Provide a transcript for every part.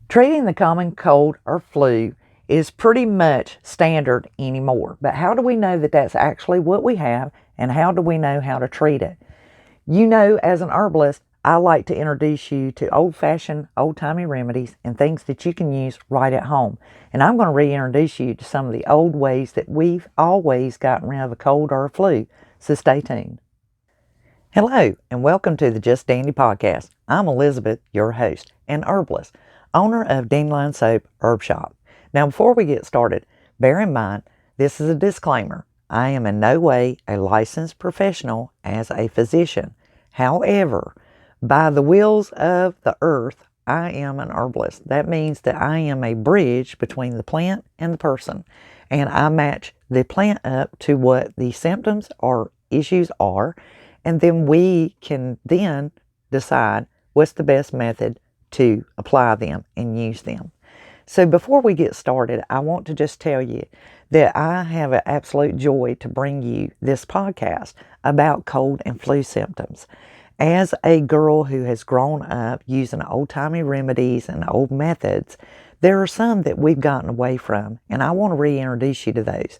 Treating the common cold or flu is pretty much standard anymore. But how do we know that that's actually what we have, and how do we know how to treat it? You know, as an herbalist, I like to introduce you to old-fashioned, old-timey remedies and things that you can use right at home. And I'm going to reintroduce you to some of the old ways that we've always gotten rid of a cold or a flu. So stay tuned. Hello, and welcome to the Just Dandy podcast. I'm Elizabeth, your host and herbalist, owner of Dandelion Soap Herb Shop. Now, before we get started, bear in mind, this is a disclaimer. I am in no way a licensed professional as a physician. However, by the wills of the earth, I am an herbalist. That means that I am a bridge between the plant and the person, and I match the plant up to what the symptoms or issues are, and then we can then decide what's the best method to apply them and use them. So before we get started, I want to just tell you that I have an absolute joy to bring you this podcast about cold and flu symptoms. As a girl who has grown up using old-timey remedies and old methods, there are some that we've gotten away from, and I want to reintroduce you to those.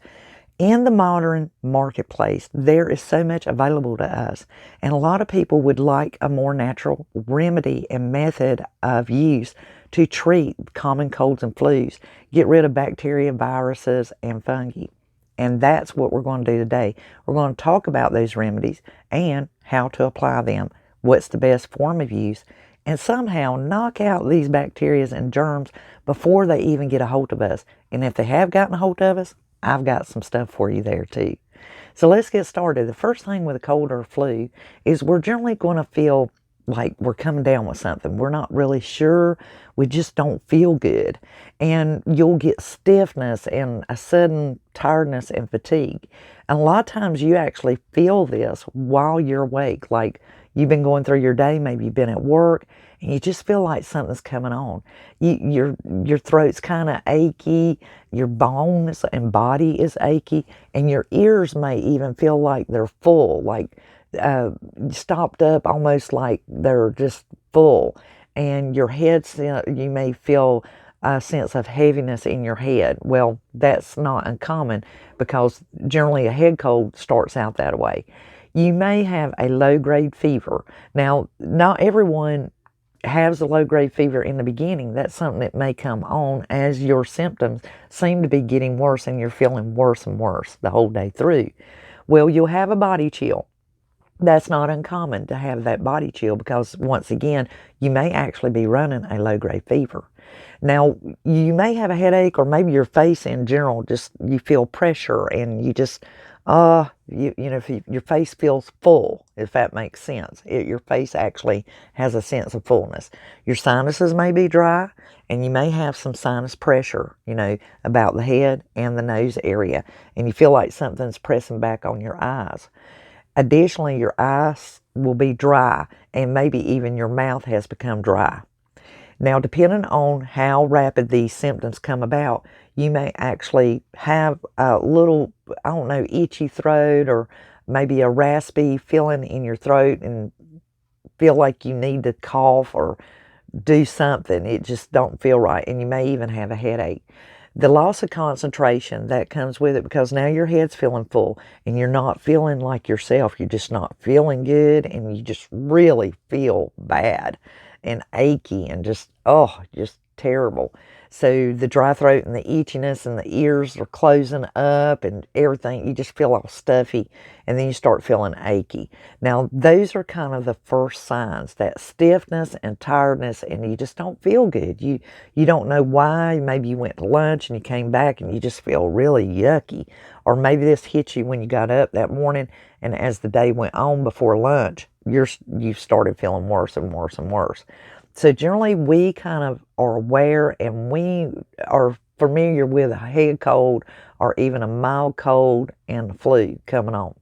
In the modern marketplace, there is so much available to us, and a lot of people would like a more natural remedy and method of use to treat common colds and flus, get rid of bacteria, viruses, and fungi. And that's what we're going to do today. We're going to talk about those remedies and how to apply them, what's the best form of use, and somehow knock out these bacteria and germs before they even get a hold of us. And if they have gotten a hold of us, I've got some stuff for you there too. So let's get started. The first thing with a cold or flu is we're generally going to feel like we're coming down with something. We're not really sure. We just don't feel good. And you'll get stiffness and a sudden tiredness and fatigue. And a lot of times you actually feel this while you're awake. Like you've been going through your day, maybe you've been at work, and you just feel like something's coming on. Your throat's kind of achy, your bones and body is achy, and your ears may even feel like they're full, like stopped up, almost like they're just full. And your head, you may feel a sense of heaviness in your head. Well, that's not uncommon because generally a head cold starts out that way. You may have a low-grade fever. Now, not everyone has a low-grade fever in the beginning. That's something that may come on as your symptoms seem to be getting worse and you're feeling worse and worse the whole day through. Well, you'll have a body chill. That's not uncommon to have that body chill because, once again, you may actually be running a low-grade fever. Now, you may have a headache, or maybe your face in general, just you feel pressure and you just, if your face feels full, if that makes sense. Your face actually has a sense of fullness. Your sinuses may be dry, and you may have some sinus pressure, about the head and the nose area, and you feel like something's pressing back on your eyes. Additionally, your eyes will be dry, and maybe even your mouth has become dry. Now, depending on how rapid these symptoms come about, you may actually have a little, itchy throat, or maybe a raspy feeling in your throat and feel like you need to cough or do something. It just don't feel right, and you may even have a headache. The loss of concentration that comes with it, because now your head's feeling full and you're not feeling like yourself. You're just not feeling good, and you just really feel bad and achy and just terrible. So the dry throat and the itchiness and the ears are closing up and everything. You just feel all stuffy, and then you start feeling achy. Now, those are kind of the first signs, that stiffness and tiredness, and you just don't feel good. You don't know why. Maybe you went to lunch and you came back and you just feel really yucky. Or maybe this hit you when you got up that morning, and as the day went on before lunch, you started feeling worse and worse and worse. So generally, we kind of are aware, and we are familiar with a head cold or even a mild cold and the flu coming on.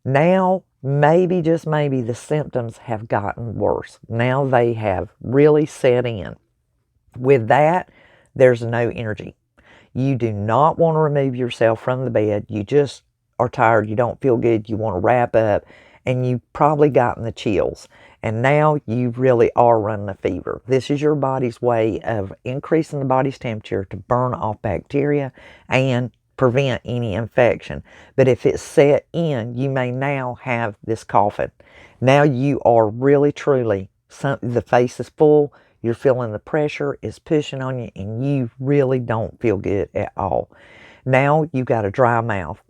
Now, maybe, just maybe, the symptoms have gotten worse. Now they have really set in. With that, there's no energy. You do not want to remove yourself from the bed. You just are tired. You don't feel good. You want to wrap up and you've probably gotten the chills. And now you really are running a fever. This is your body's way of increasing the body's temperature to burn off bacteria and prevent any infection. But if it's set in, you may now have this coughing. Now you are really truly, the face is full, you're feeling the pressure is pushing on you, and you really don't feel good at all. Now you got a dry mouth,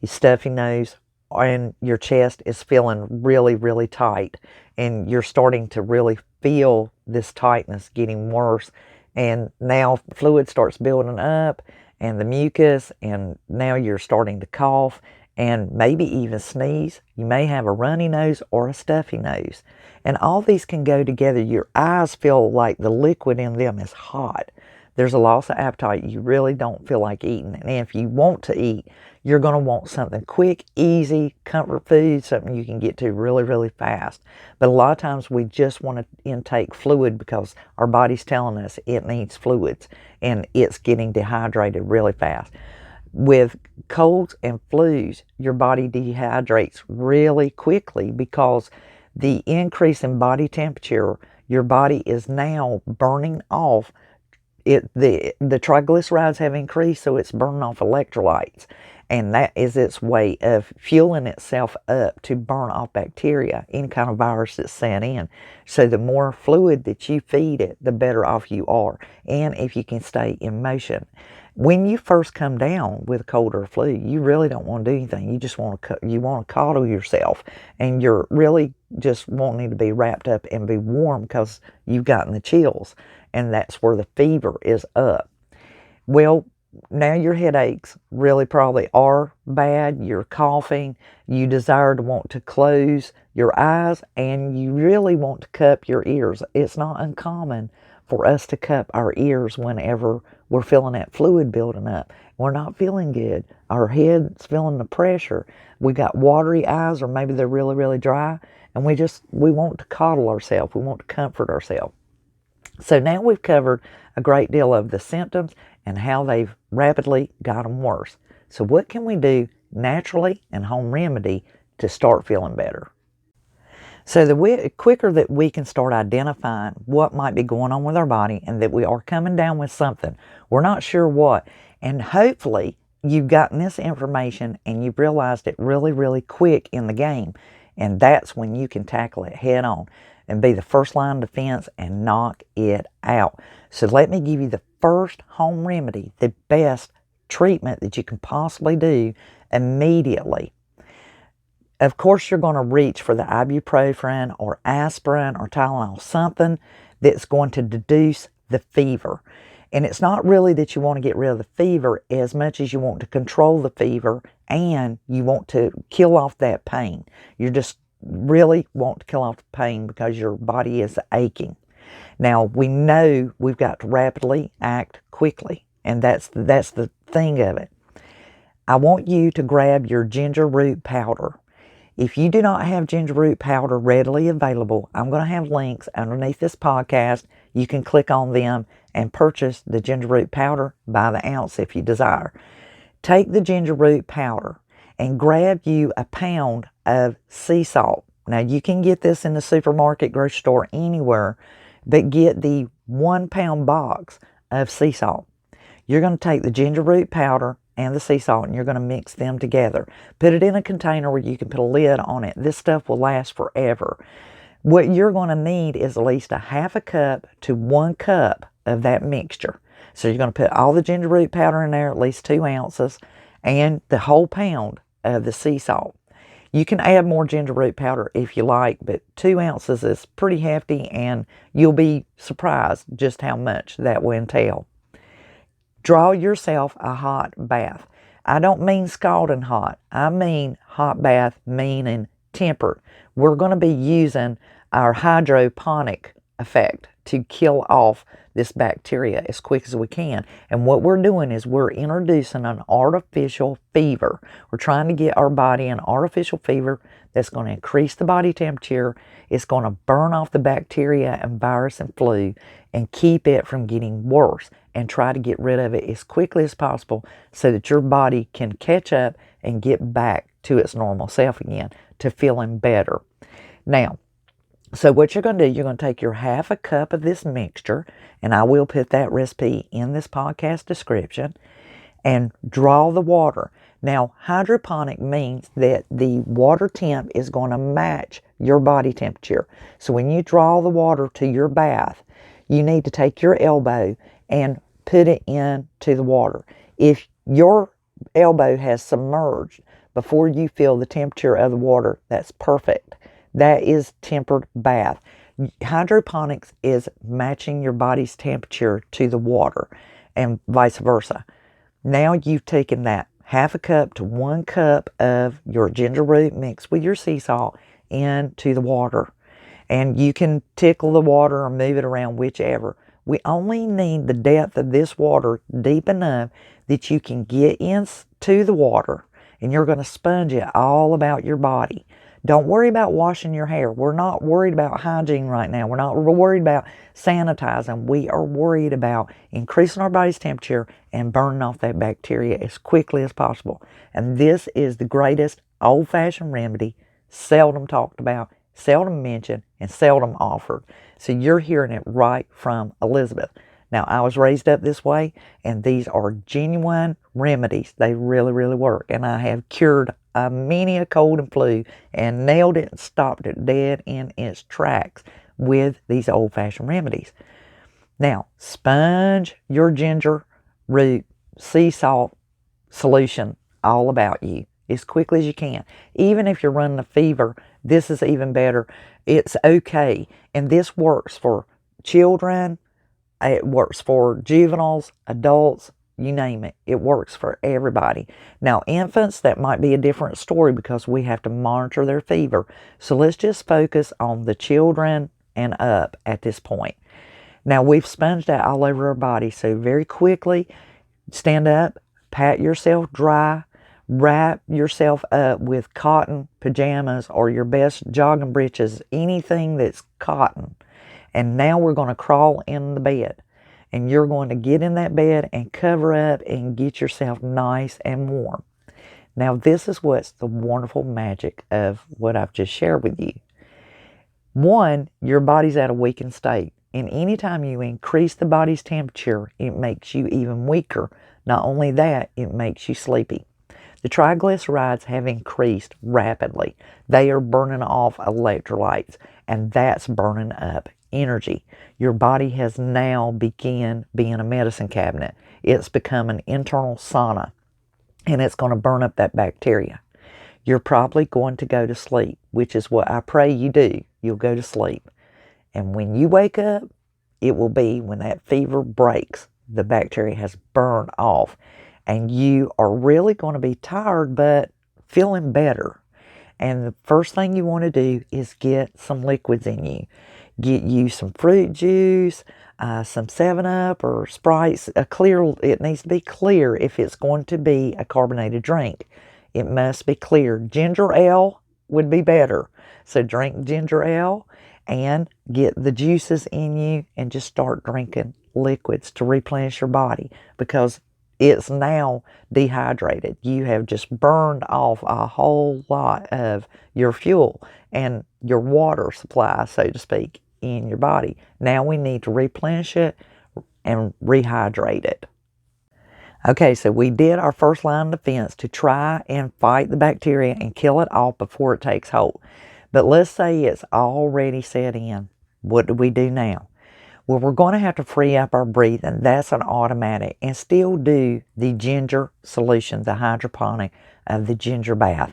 your stuffy nose, and your chest is feeling really, really tight, and you're starting to really feel this tightness getting worse. And now fluid starts building up, and the mucus, and now you're starting to cough and maybe even sneeze. You may have a runny nose or a stuffy nose, and all these can go together. Your eyes feel like the liquid in them is hot. There's a loss of appetite. You really don't feel like eating. And if you want to eat, you're going to want something quick, easy, comfort food, something you can get to really, really fast. But a lot of times we just want to intake fluid because our body's telling us it needs fluids, and it's getting dehydrated really fast. With colds and flus, your body dehydrates really quickly because the increase in body temperature, your body is now burning off the triglycerides have increased, so it's burning off electrolytes, and that is its way of fueling itself up to burn off bacteria, any kind of virus that's set in. So the more fluid that you feed it, the better off you are, and if you can stay in motion. When you first come down with a cold or a flu, you really don't want to do anything. You just want to coddle yourself, and you're really just wanting to be wrapped up and be warm because you've gotten the chills, and that's where the fever is up. Well, now your headaches really probably are bad. You're coughing. You desire to want to close your eyes, and you really want to cup your ears. It's not uncommon for us to cup our ears whenever we're feeling that fluid building up. We're not feeling good. Our head's feeling the pressure. We got watery eyes, or maybe they're really, really dry, and we want to coddle ourselves. We want to comfort ourselves. So now we've covered a great deal of the symptoms and how they've rapidly got them worse. So what can we do naturally and home remedy to start feeling better? So the quicker that we can start identifying what might be going on with our body and that we are coming down with something, we're not sure what, and hopefully you've gotten this information and you've realized it really, really quick in the game, and that's when you can tackle it head on and be the first line of defense and knock it out. So let me give you the first home remedy, the best treatment that you can possibly do immediately. Of course, you're going to reach for the ibuprofen or aspirin or Tylenol, something that's going to reduce the fever. And it's not really that you want to get rid of the fever as much as you want to control the fever, and you want to kill off that pain. You just really want to kill off the pain because your body is aching. Now, we know we've got to rapidly act quickly, and that's the thing of it. I want you to grab your ginger root powder. If you do not have ginger root powder readily available, I'm going to have links underneath this podcast. You can click on them and purchase the ginger root powder by the ounce if you desire. Take the ginger root powder and grab you a pound of sea salt. Now, you can get this in the supermarket, grocery store, anywhere, but get the 1 pound box of sea salt. You're going to take the ginger root powder and the sea salt, and you're going to mix them together. Put it in a container where you can put a lid on it. This stuff will last forever. What you're going to need is at least a half a cup to 1 cup of that mixture. So you're going to put all the ginger root powder in there, at least 2 ounces, and the whole pound of the sea salt. You can add more ginger root powder if you like, but 2 ounces is pretty hefty, and you'll be surprised just how much that will entail. Draw yourself a hot bath. I don't mean scalding hot. I mean hot bath, meaning tempered. We're going to be using our hydroponic effect to kill off this bacteria as quick as we can. And what we're doing is we're introducing an artificial fever. We're trying to get our body an artificial fever that's going to increase the body temperature. It's going to burn off the bacteria and virus and flu and keep it from getting worse, and try to get rid of it as quickly as possible so that your body can catch up and get back to its normal self again, to feeling better. Now, so what you're going to do, you're going to take your half a cup of this mixture, and I will put that recipe in this podcast description, and draw the water. Now, hydroponic means that the water temp is going to match your body temperature. So when you draw the water to your bath, you need to take your elbow and put it into the water. If your elbow has submerged before you feel the temperature of the water, that's perfect. That is tempered bath. Hydroponics is matching your body's temperature to the water and vice versa. Now you've taken that half a cup to 1 cup of your ginger root mixed with your sea salt into the water. And you can tickle the water or move it around, whichever. We only need the depth of this water deep enough that you can get into the water, and you're going to sponge it all about your body. Don't worry about washing your hair. We're not worried about hygiene right now. We're not worried about sanitizing. We are worried about increasing our body's temperature and burning off that bacteria as quickly as possible. And this is the greatest old-fashioned remedy, seldom talked about, seldom mentioned, and seldom offered. So you're hearing it right from Elizabeth. Now, I was raised up this way, and these are genuine remedies. They really, really work. And I have cured many a cold and flu and nailed it and stopped it dead in its tracks with these old-fashioned remedies. Now, sponge your ginger root sea salt solution all about you as quickly as you can. Even if you're running a fever, this is even better. It's okay. And this works for children. It works for juveniles, adults, you name it. It works for everybody. Now, infants, that might be a different story because we have to monitor their fever. So let's just focus on the children and up at this point. Now, we've sponged out all over our body. So very quickly, stand up, pat yourself dry, wrap yourself up with cotton pajamas or your best jogging breeches, anything that's cotton. And now we're going to crawl in the bed. And you're going to get in that bed and cover up and get yourself nice and warm. Now, this is what's the wonderful magic of what I've just shared with you. One, your body's at a weakened state. And anytime you increase the body's temperature, it makes you even weaker. Not only that, it makes you sleepy. The triglycerides have increased rapidly. They are burning off electrolytes, and that's burning up energy. Your body has now begun being a medicine cabinet. It's become an internal sauna, and it's going to burn up that bacteria. You're probably going to go to sleep, which is what I pray you do. You'll go to sleep. And when you wake up, it will be when that fever breaks. The bacteria has burned off, and you are really going to be tired, but feeling better. And the first thing you want to do is get some liquids in you. Get you some fruit juice, some 7-Up or Sprite. It needs to be clear if it's going to be a carbonated drink. It must be clear. Ginger ale would be better. So drink ginger ale and get the juices in you and just start drinking liquids to replenish your body, because it's now dehydrated. You have just burned off a whole lot of your fuel and your water supply, so to speak, in your body. Now we need to replenish it and rehydrate it. Okay, so we did our first line of defense to try and fight the bacteria and kill it off before it takes hold. But let's say it's already set in. What do we do now? Well, we're going to have to free up our breathing. That's an automatic. And still do the ginger solution, the hydroponic of the ginger bath.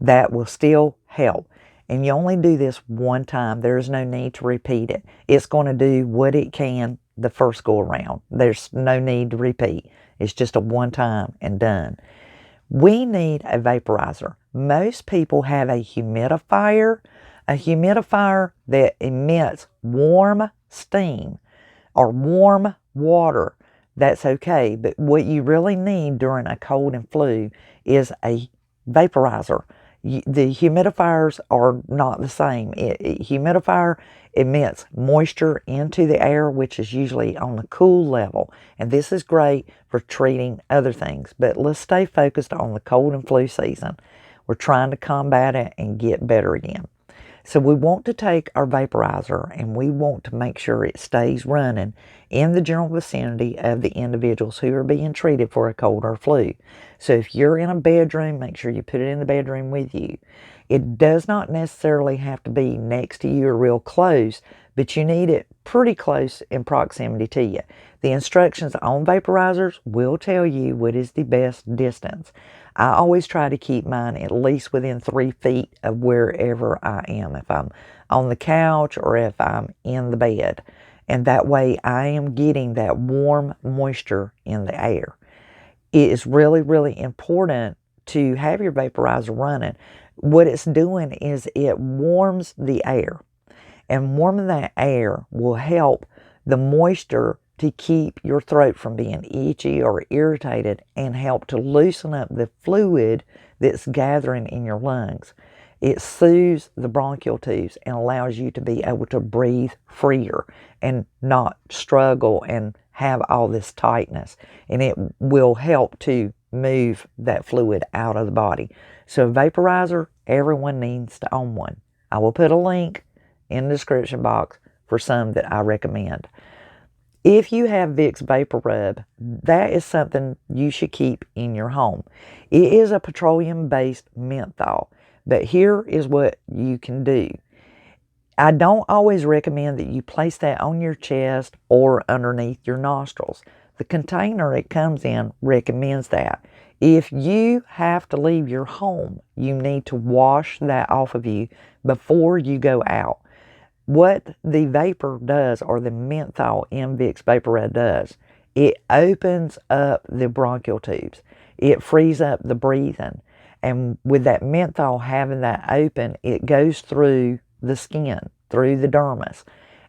That will still help. And you only do this one time. There is no need to repeat it. It's going to do what it can the first go around. There's no need to repeat. It's just a one time and done. We need a vaporizer. Most people have a humidifier that emits warm steam or warm water. That's okay, but what you really need during a cold and flu is a vaporizer. The humidifiers are not the same. Humidifier emits moisture into the air, which is usually on the cool level, and this is great for treating other things. But let's stay focused on the cold and flu season. We're trying to combat it and get better again. So we want to take our vaporizer and we want to make sure it stays running in the general vicinity of the individuals who are being treated for a cold or flu. So if you're in a bedroom, make sure you put it in the bedroom with you. It does not necessarily have to be next to you or real close, but you need it pretty close in proximity to you. The instructions on vaporizers will tell you what is the best distance. I always try to keep mine at least within 3 feet of wherever I am, if I'm on the couch or if I'm in the bed. And that way I am getting that warm moisture in the air. It is really, really important to have your vaporizer running. What it's doing is it warms the air. And warming that air will help the moisture to keep your throat from being itchy or irritated and help to loosen up the fluid that's gathering in your lungs. It soothes the bronchial tubes and allows you to be able to breathe freer and not struggle and have all this tightness. And it will help to move that fluid out of the body. So a vaporizer, everyone needs to own one. I will put a link in the description box for some that I recommend. If you have Vicks Vapor Rub, that is something you should keep in your home. It is a petroleum-based menthol, but here is what you can do. I don't always recommend that you place that on your chest or underneath your nostrils. The container it comes in recommends that. If you have to leave your home, you need to wash that off of you before you go out. What the vapor does, or the menthol in Vicks Vapor Rub does, it opens up the bronchial tubes. It frees up the breathing. And with that menthol having that open, it goes through the skin, through the dermis.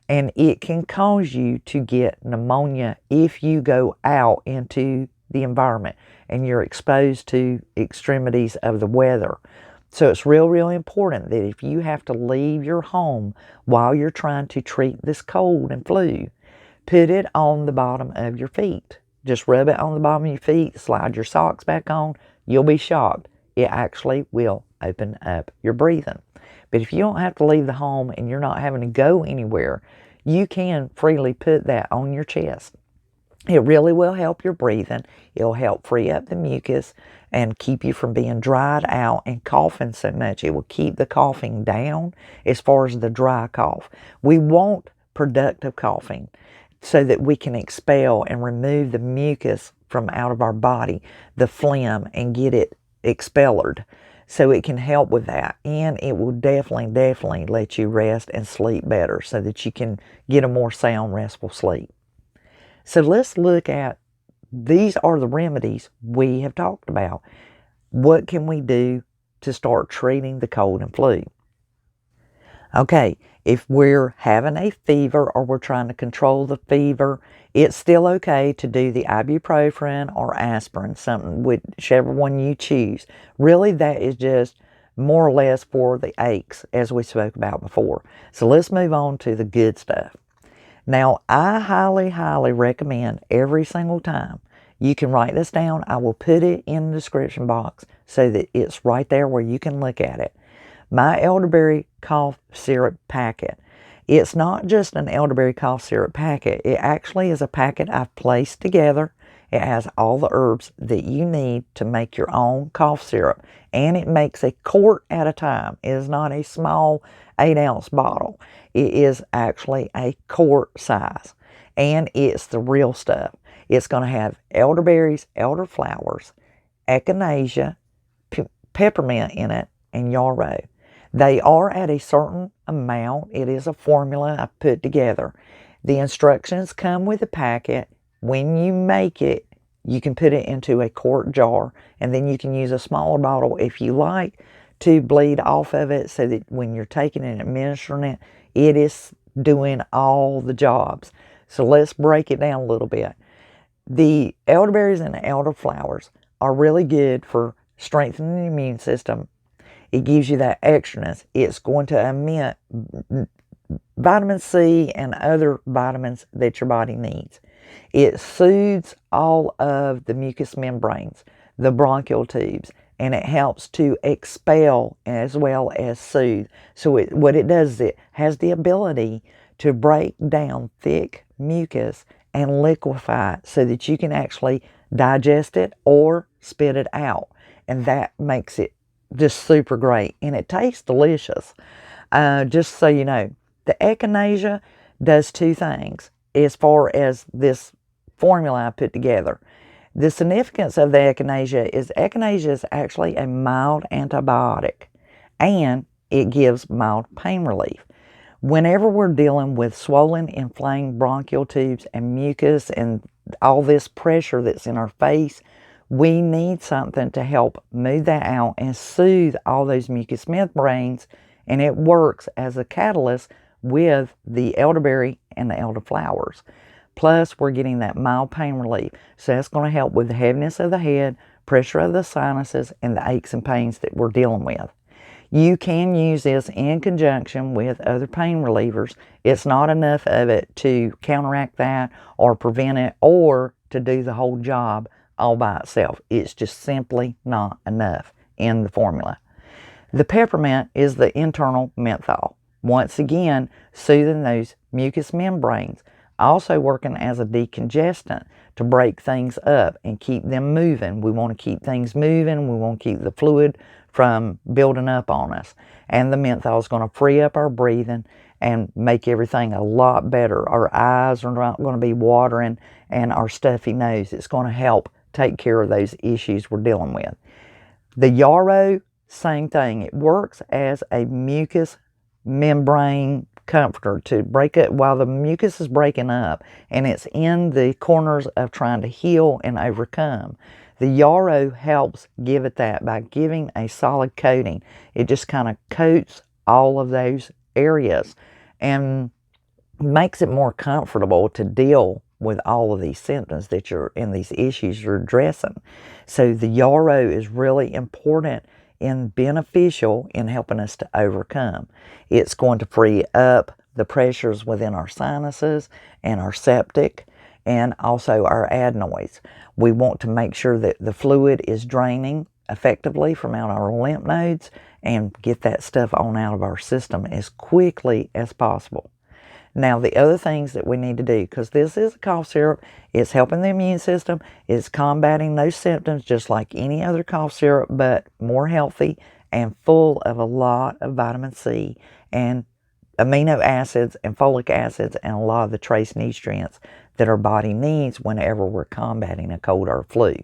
And it can cause you to get pneumonia if you go out into the environment and you're exposed to extremities of the weather. So it's real important that if you have to leave your home while you're trying to treat this cold and flu, put it on the bottom of your feet. Just rub it on the bottom of your feet, slide your socks back on. You'll be shocked. It actually will open up your breathing. But if you don't have to leave the home and you're not having to go anywhere, you can freely put that on your chest. It really will help your breathing. It'll help free up the mucus and keep you from being dried out and coughing so much. It will keep the coughing down as far as the dry cough. We want productive coughing so that we can expel and remove the mucus from out of our body, the phlegm, and get it expelled. So it can help with that, and it will definitely let you rest and sleep better so that you can get a more sound, restful sleep. So let's look at, these are the remedies we have talked about. What can we do to start treating the cold and flu? Okay, if we're having a fever or we're trying to control the fever, it's still okay to do the ibuprofen or aspirin, something, whichever one you choose. Really, that is just more or less for the aches, as we spoke about before. So let's move on to the good stuff. Now, I highly recommend every single time. You can write this down. I will put it in the description box so that it's right there where you can look at it. My elderberry cough syrup packet. It's not just an elderberry cough syrup packet. It actually is a packet I've placed together. It has all the herbs that you need to make your own cough syrup. And it makes a quart at a time. It is not a small 8-ounce bottle. It is actually a quart size. And it's the real stuff. It's going to have elderberries, elderflowers, echinacea, peppermint in it, and yarrow. They are at a certain amount. It is a formula I put together. The instructions come with the packet. When you make it, you can put it into a quart jar, and then you can use a smaller bottle if you like to bleed off of it, so that when you're taking it and administering it, it is doing all the jobs. So let's break it down a little bit. The elderberries and the elderflowers are really good for strengthening the immune system. It gives you that extraness. It's going to emit vitamin C and other vitamins that your body needs. It soothes all of the mucous membranes, the bronchial tubes, and it helps to expel as well as soothe. So what it does is it has the ability to break down thick mucus and liquefy it so that you can actually digest it or spit it out. And that makes it just super great. And it tastes delicious. Just so you know, the Echinacea does two things as far as this formula I put together. The significance of the Echinacea is actually a mild antibiotic, and it gives mild pain relief. Whenever we're dealing with swollen, inflamed bronchial tubes and mucus and all this pressure that's in our face, we need something to help move that out and soothe all those mucous membranes, and it works as a catalyst with the elderberry and the elderflowers. Plus, we're getting that mild pain relief. So that's going to help with the heaviness of the head, pressure of the sinuses, and the aches and pains that we're dealing with. You can use this in conjunction with other pain relievers. It's not enough of it to counteract that or prevent it or to do the whole job all by itself. It's just simply not enough in the formula. The peppermint is the internal menthol. Once again, soothing those mucous membranes. Also working as a decongestant to break things up and keep them moving. We want to keep things moving. We want to keep the fluid from building up on us. And the menthol is going to free up our breathing and make everything a lot better. Our eyes are not going to be watering and our stuffy nose. It's going to help take care of those issues we're dealing with. The Yarrow, same thing. It works as a mucus membrane comforter to break it while the mucus is breaking up and it's in the corners of trying to heal and overcome. The Yarrow helps give it that by giving a solid coating. It just kind of coats all of those areas and makes it more comfortable to deal with all of these symptoms that you're in, these issues you're addressing. So the Yarrow is really important and beneficial in helping us to overcome. It's going to free up the pressures within our sinuses and our septic and also our adenoids. We want to make sure that the fluid is draining effectively from out our lymph nodes and get that stuff on out of our system as quickly as possible. Now, the other things that we need to do, because this is a cough syrup, it's helping the immune system, it's combating those symptoms just like any other cough syrup, but more healthy and full of a lot of vitamin C and amino acids and folic acids and a lot of the trace nutrients that our body needs whenever we're combating a cold or a flu.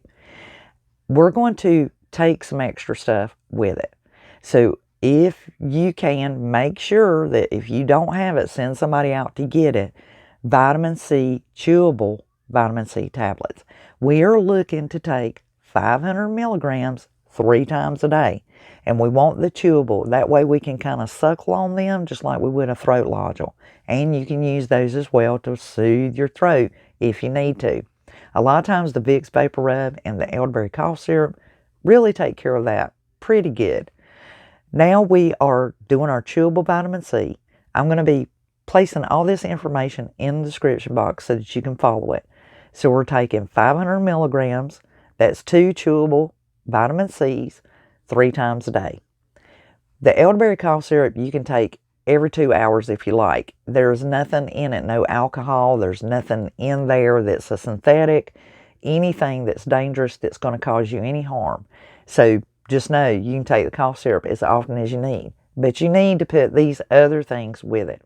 We're going to take some extra stuff with it. So if you can, make sure that if you don't have it, send somebody out to get it. Vitamin C, chewable vitamin C tablets. We are looking to take 500 milligrams 3 times a day. And we want the chewable. That way we can kind of suckle on them just like we would a throat lodgel. And you can use those as well to soothe your throat if you need to. A lot of times the Vicks Vapor Rub and the elderberry cough syrup really take care of that pretty good. Now we are doing our chewable vitamin C. I'm going to be placing all this information in the description box so that you can follow it. So we're taking 500 milligrams. That's 2 chewable vitamin C's 3 times a day. The elderberry cough syrup you can take every 2 hours if you like. There's nothing in it, no alcohol. There's nothing in there that's a synthetic, anything that's dangerous that's going to cause you any harm. So just know you can take the cough syrup as often as you need, but you need to put these other things with it.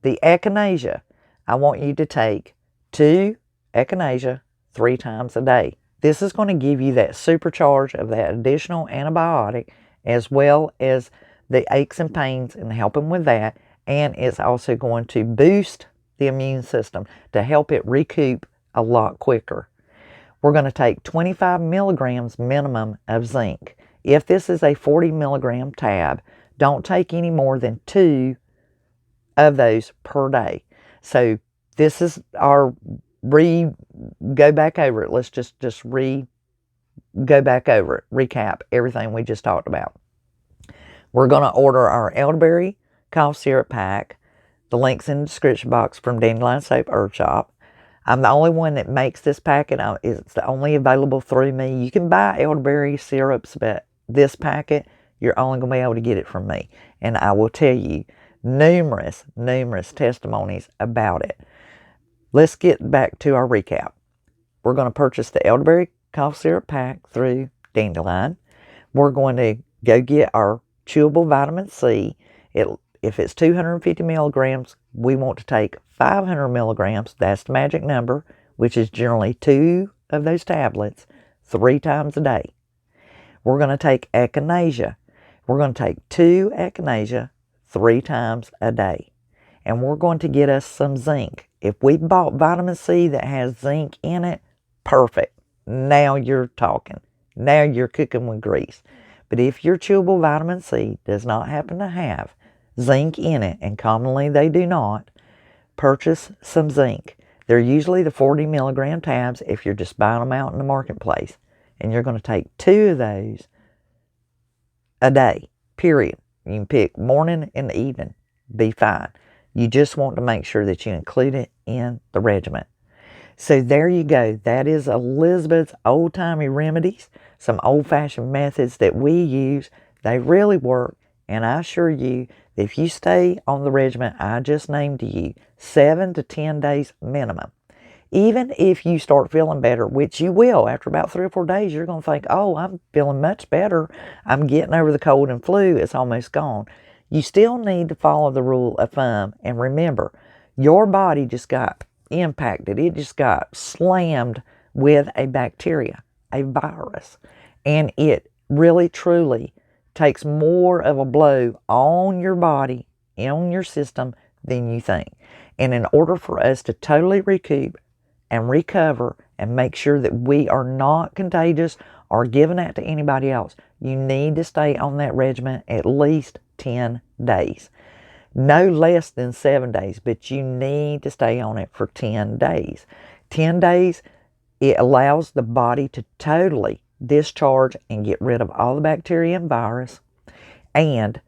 The Echinacea, I want you to take 2 Echinacea 3 times a day. This is going to give you that supercharge of that additional antibiotic as well as the aches and pains and helping with that. And it's also going to boost the immune system to help it recoup a lot quicker. We're going to take 25 milligrams minimum of zinc. If this is a 40 milligram tab, don't take any more than 2 of those per day. So this is our go back over it. Let's just go back over it, recap everything we just talked about. We're going to order our elderberry cough syrup pack. The link's in the description box from Dandelion Soap Herb Shop. I'm the only one that makes this packet. It's the only available through me. You can buy elderberry syrups, but this packet, you're only going to be able to get it from me. And I will tell you numerous testimonies about it. Let's get back to our recap. We're going to purchase the elderberry cough syrup pack through Dandelion. We're going to go get our chewable vitamin C. If it's 250 milligrams, we want to take 500 milligrams. That's the magic number, which is generally 2 of those tablets 3 times a day. We're going to take Echinacea. We're going to take 2 Echinacea 3 times a day. And we're going to get us some zinc. If we bought vitamin C that has zinc in it, perfect. Now you're talking. Now you're cooking with grease. But if your chewable vitamin C does not happen to have zinc in it, and commonly they do not, purchase some zinc. They're usually the 40 milligram tabs if you're just buying them out in the marketplace. And you're going to take 2 of those a day, period. You can pick morning and evening. Be fine. You just want to make sure that you include it in the regimen. So there you go. That is Elizabeth's old-timey remedies. Some old-fashioned methods that we use. They really work. And I assure you that if you stay on the regimen I just named to you, 7 to 10 days minimum. Even if you start feeling better, which you will, after about 3 or 4 days, you're going to think, oh, I'm feeling much better. I'm getting over the cold and flu. It's almost gone. You still need to follow the rule of thumb. And remember, your body just got impacted. It just got slammed with a bacteria, a virus. And it really, truly takes more of a blow on your body, on your system, than you think. And in order for us to totally recoup and recover and make sure that we are not contagious or giving that to anybody else, you need to stay on that regimen at least 10 days. No less than 7 days, but you need to stay on it for 10 days. 10 days, it allows the body to totally discharge and get rid of all the bacteria and virus, and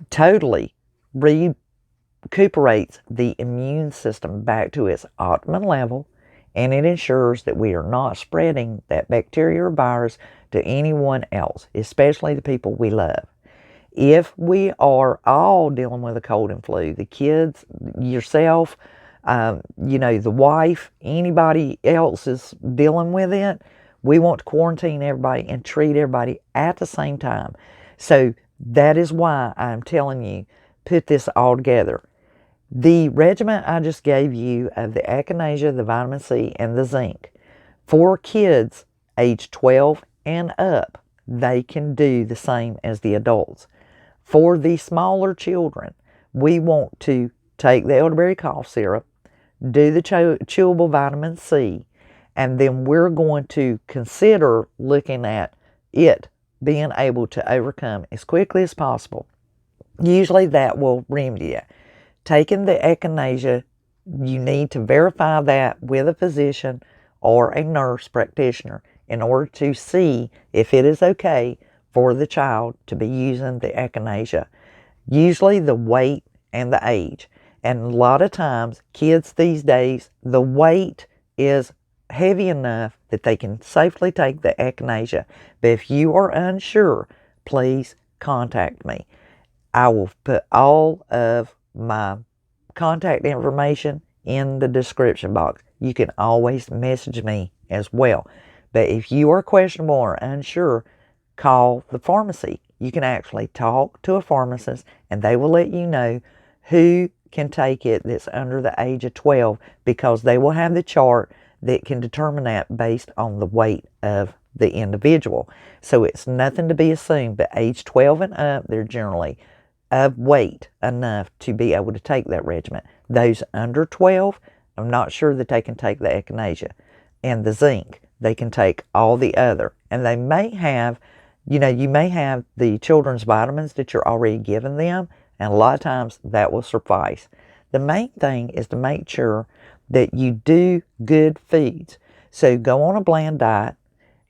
totally recuperates the immune system back to its optimum level, and it ensures that we are not spreading that bacteria or virus to anyone else, especially the people we love. If we are all dealing with a cold and flu, the kids, yourself, the wife, anybody else is dealing with it, we want to quarantine everybody and treat everybody at the same time. So that is why I'm telling you, put this all together. The regimen I just gave you of the Echinacea, the vitamin C, and the zinc, for kids age 12 and up, they can do the same as the adults. For the smaller children, we want to take the elderberry cough syrup, do the chewable vitamin C, and then we're going to consider looking at it being able to overcome as quickly as possible. Usually that will remedy it. Taking the Echinacea, you need to verify that with a physician or a nurse practitioner in order to see if it is okay for the child to be using the Echinacea. Usually the weight and the age. And a lot of times, kids these days, the weight is heavy enough that they can safely take the Echinacea. But if you are unsure, please contact me. I will put all of my contact information in the description box. You can always message me as well. But if you are questionable or unsure, call the pharmacy. You can actually talk to a pharmacist and they will let you know who can take it that's under the age of 12, because they will have the chart that can determine that based on the weight of the individual. So it's nothing to be assumed, but age 12 and up, they're generally of weight enough to be able to take that regimen. Those under 12, I'm not sure that they can take the Echinacea and the zinc. They can take all the other. And they may have, you may have the children's vitamins that you're already giving them, and a lot of times that will suffice. The main thing is to make sure that you do good foods. So go on a bland diet.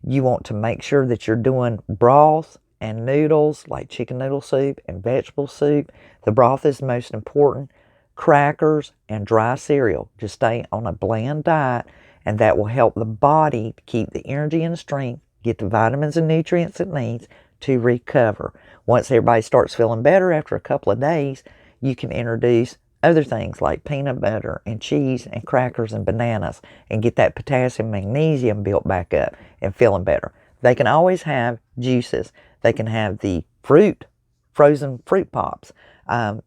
You want to make sure that you're doing broth and noodles like chicken noodle soup and vegetable soup. The broth is most important. crackers, and dry cereal. Just stay on a bland diet, and that will help the body keep the energy and strength, get the vitamins and nutrients it needs to recover. Once everybody starts feeling better after a couple of days, you can introduce other things like peanut butter and cheese and crackers and bananas and get that potassium, magnesium built back up and feeling better. They can always have juices. They can have the fruit, frozen fruit pops,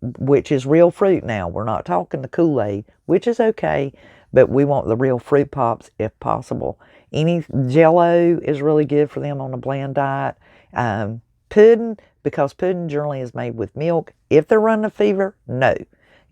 which is real fruit now. We're not talking the Kool-Aid, which is okay, but we want the real fruit pops if possible. Any Jello is really good for them on a bland diet. Pudding, because pudding generally is made with milk. If they're running a fever, no.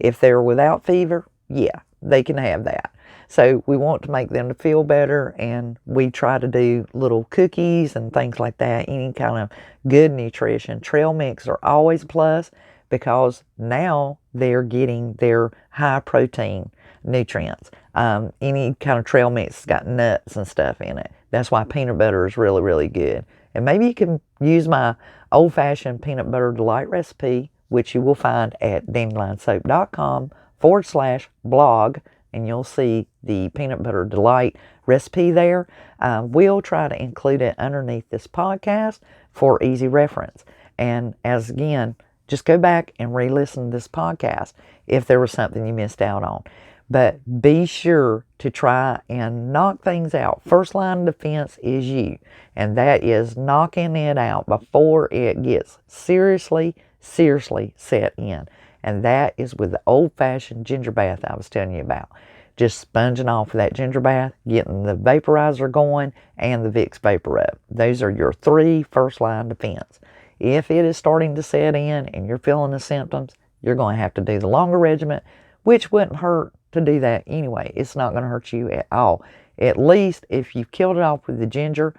If they're without fever, yeah, they can have that. So we want to make them to feel better, and we try to do little cookies and things like that, any kind of good nutrition. Trail mix are always a plus because now they're getting their high protein nutrients. Any kind of trail mix has got nuts and stuff in it. That's why peanut butter is really, really good. And maybe you can use my old-fashioned peanut butter delight recipe, which you will find at dandelionsoap.com/blog, and you'll see the peanut butter delight recipe there. We'll try to include it underneath this podcast for easy reference. And as again, just go back and re-listen to this podcast if there was something you missed out on. But be sure to try and knock things out. First line of defense is you, and that is knocking it out before it gets seriously set in. And that is with the old-fashioned ginger bath I was telling you about. Just sponging off that ginger bath, getting the vaporizer going, and the Vicks Vapor Rub. Those are your 3 first-line defense. If it is starting to set in and you're feeling the symptoms, you're going to have to do the longer regimen, which wouldn't hurt to do that anyway. It's not going to hurt you at all. At least if you've killed it off with the ginger,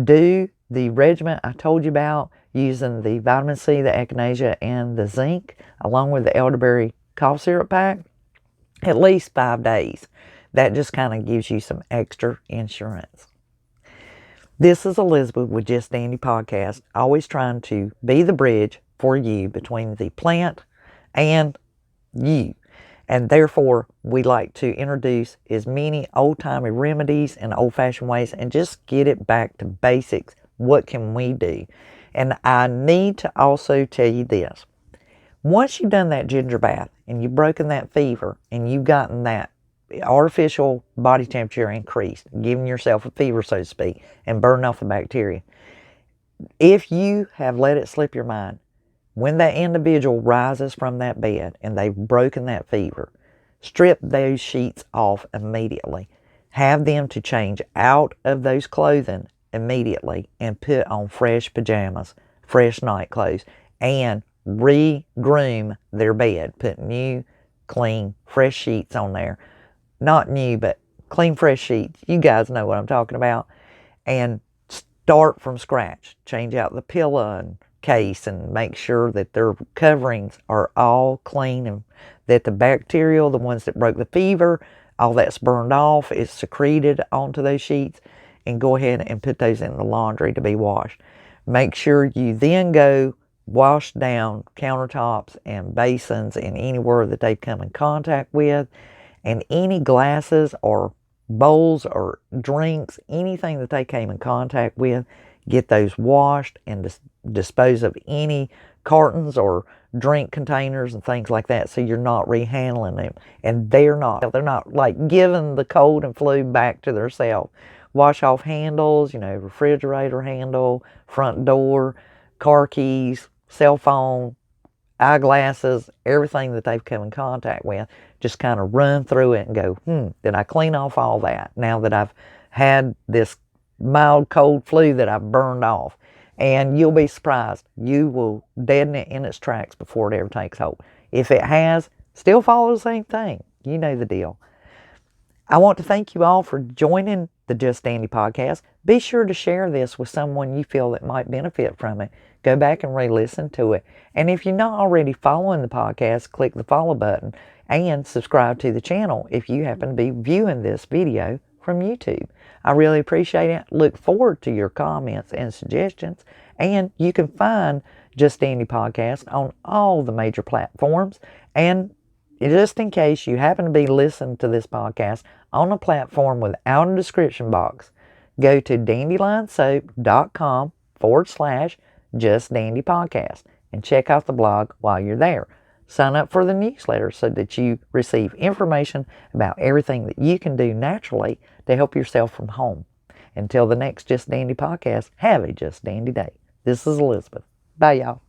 do the regimen I told you about using the vitamin C, the Echinacea, and the zinc, along with the elderberry cough syrup pack, at least 5 days. That just kind of gives you some extra insurance. This is Elizabeth with Just Dandy Podcast, always trying to be the bridge for you between the plant and you. And therefore, we like to introduce as many old-timey remedies and old-fashioned ways and just get it back to basics. What can we do? And I need to also tell you this. Once you've done that ginger bath and you've broken that fever and you've gotten that artificial body temperature increased, giving yourself a fever, so to speak, and burning off the bacteria, if you have let it slip your mind, when that individual rises from that bed and they've broken that fever, strip those sheets off immediately. Have them to change out of those clothing immediately and put on fresh pajamas, fresh night clothes, and re-groom their bed. Put new, clean, fresh sheets on there. Not new, but clean, fresh sheets. You guys know what I'm talking about. And start from scratch. Change out the pillow and case and make sure that their coverings are all clean and that the bacterial, the ones that broke the fever, all that's burned off, is secreted onto those sheets, and go ahead and put those in the laundry to be washed. Make sure you then go wash down countertops and basins and anywhere that they've come in contact with, and any glasses or bowls or drinks, anything that they came in contact with, get those washed and dispose of any cartons or drink containers and things like that, so you're not rehandling them. And they're not like giving the cold and flu back to themselves. Wash off handles, refrigerator handle, front door, car keys, cell phone, eyeglasses, everything that they've come in contact with. Just kind of run through it and go, did I clean off all that now that I've had this mild cold flu that I've burned off? And you'll be surprised. You will deaden it in its tracks before it ever takes hold. If it has, still follow the same thing. You know the deal. I want to thank you all for joining the Just Dandy podcast. Be sure to share this with someone you feel that might benefit from it. Go back and re-listen to it. And if you're not already following the podcast, click the follow button and subscribe to the channel if you happen to be viewing this video from YouTube. I really appreciate it. Look forward to your comments and suggestions. And you can find Just Dandy Podcast on all the major platforms. And just in case you happen to be listening to this podcast on a platform without a description box, go to dandelionssoap.com/justdandypodcast and check out the blog while you're there. Sign up for the newsletter so that you receive information about everything that you can do naturally to help yourself from home. Until the next Just Dandy podcast, have a Just Dandy day. This is Elizabeth. Bye, y'all.